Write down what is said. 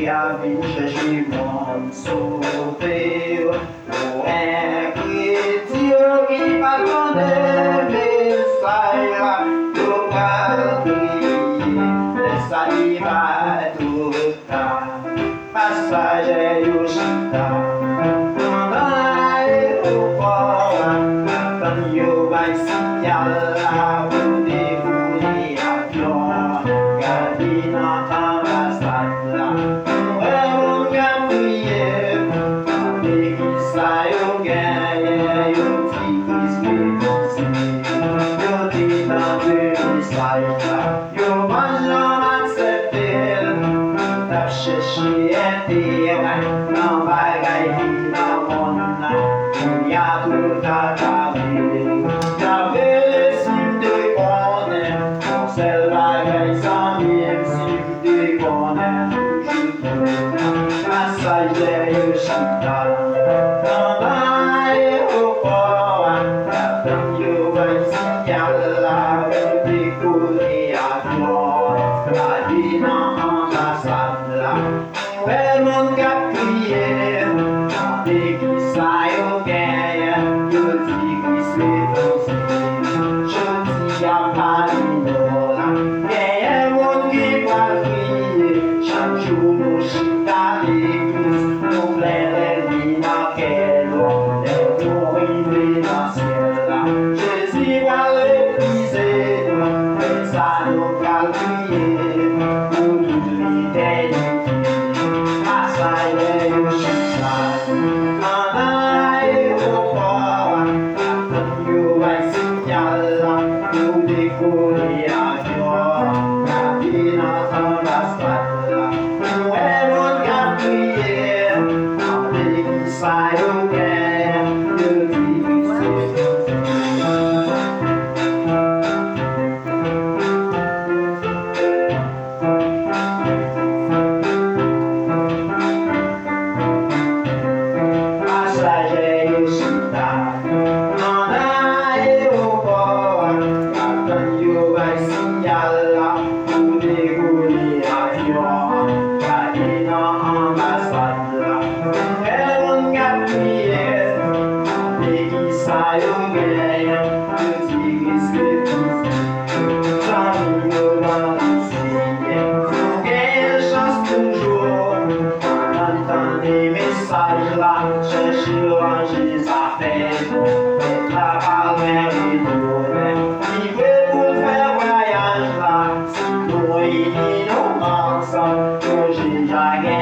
a vin chercher mon sourire. Pour un chrétien qui m'attendait, Messiah, pour crier, les animaux tout le temps, passager au chita. Dans l'aéroport, quand yo va signal à vous découvrir avion, gardez dans l'ambassade là. Mon gars prier, et qui ça yo gagne, yo dit yo dit dans le message là, yo mange accepter, t'as cherché un terrain, dans bagaille dans mon âme, il y a tout à travailler. J'avais les cimes de connaître, mon seul bagaille sans même cimes de connaître, passager yo chita, dans l'aéroport, quand yo va signal là, vous décoller avion, la vie dans l'ambassade là, ouais mon cap crier, et qui ça yo gagne, yo dit qui c'est aussi, je dis à Paris là, gagne mon qui va crier, chaque jour nous chita l'église, nous plein les lignes à quel homme, les jours arrivés dans le ciel là, Jésus va l'épuiser, mais ça nous calculer, pour toute l'éternité, passager au chita, dans l'aéroport, quand yo va signal là, nous décoller avion, gardez dans l'ambassade là, nous mon gars prier, et qui ça yo gagne, yo dit qui c'est. Passager yo chita, dans l'aéroport, quand yo va signal là, pour décoller avion, gardez dans l'ambassade là, mon gars prier, et qui ça yo gagne, yo dit qui c'est. J'en yo dans le ciel, faut gagner chance toujours, entendre des messages là, chercher ranger sa fête, mettre la palme et retourner, vivre pour faire voyage là, si nous réunissons ensemble, projet jamais.